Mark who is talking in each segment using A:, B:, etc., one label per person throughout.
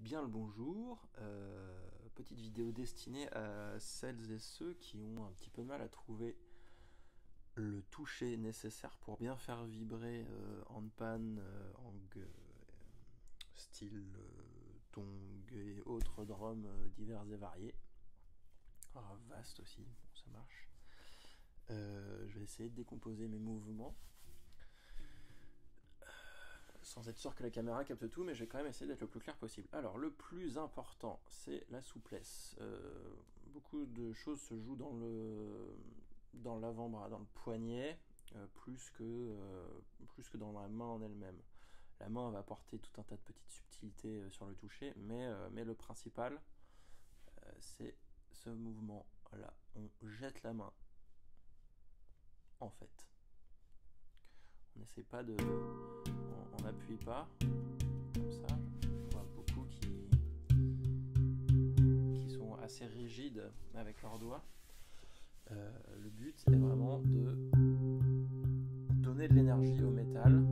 A: Bien le bonjour, petite vidéo destinée à celles et ceux qui ont un petit peu de mal à trouver le toucher nécessaire pour bien faire vibrer handpan, style tong et autres drums divers et variés. Vaste aussi, bon, ça marche. Je vais essayer de décomposer mes mouvements sans être sûr que la caméra capte tout, mais je vais quand même essayer d'être le plus clair possible. Alors, le plus important, c'est la souplesse. Beaucoup de choses se jouent dans l'avant-bras, dans le poignet, plus que dans la main en elle-même. La main va apporter tout un tas de petites subtilités sur le toucher, mais le principal, c'est ce mouvement-là. On jette la main, en fait. On n'essaie pas de... On n'appuie pas, comme ça. Je vois beaucoup qui sont assez rigides avec leurs doigts. Le but est vraiment de donner de l'énergie au métal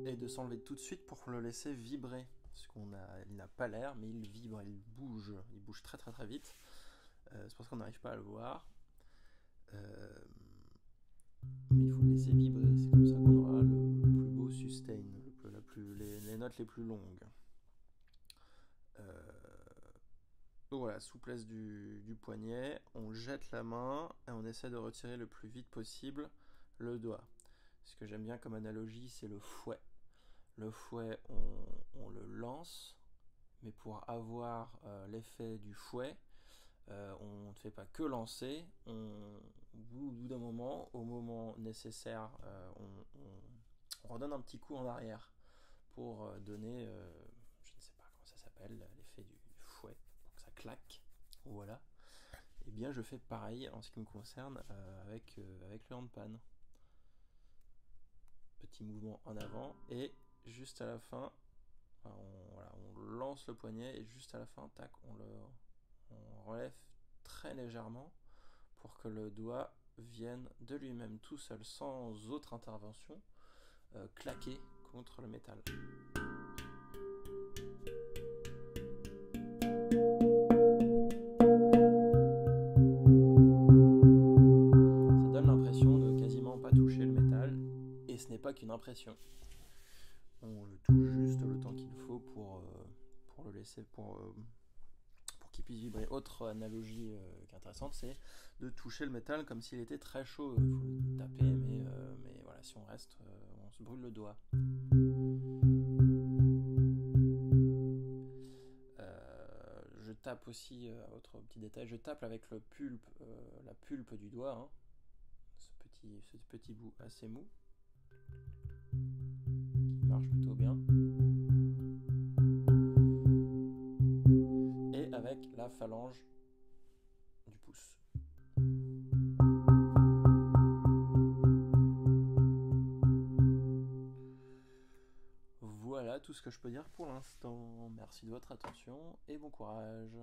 A: et de s'enlever tout de suite pour le laisser vibrer. Parce il n'a pas l'air, mais il vibre, il bouge très très très vite. C'est pour ça qu'on n'arrive pas à le voir. Mais il faut le laisser vibrer, c'est comme ça qu'on aura le plus beau sustain, les notes les plus longues. Donc voilà, souplesse du poignet, on jette la main et on essaie de retirer le plus vite possible le doigt. Ce que j'aime bien comme analogie, c'est le fouet. Le fouet, on le lance, mais pour avoir l'effet du fouet, on ne fait pas que lancer, au bout d'un moment, au moment nécessaire, on redonne un petit coup en arrière pour donner, je ne sais pas comment ça s'appelle, l'effet du fouet, pour que ça claque, voilà. Et bien je fais pareil en ce qui me concerne avec le handpan. Petit mouvement en avant et juste à la fin, on lance le poignet et juste à la fin, tac, on relève très légèrement pour que le doigt vienne de lui-même tout seul, sans autre intervention, claquer contre le métal. Ça donne l'impression de quasiment pas toucher le métal, et ce n'est pas qu'une impression. On le touche juste le temps qu'il faut pour le laisser, pour qu'il puisse vibrer. Autre analogie qui est intéressante, c'est de toucher le métal comme s'il était très chaud. Il faut le taper, mais voilà, si on reste, on se brûle le doigt. Je tape aussi, autre petit détail, je tape avec le pulpe, la pulpe du doigt, hein, ce petit bout assez mou, qui marche plutôt bien. Et avec la phalange du pouce. Voilà tout ce que je peux dire pour l'instant. Merci de votre attention et bon courage.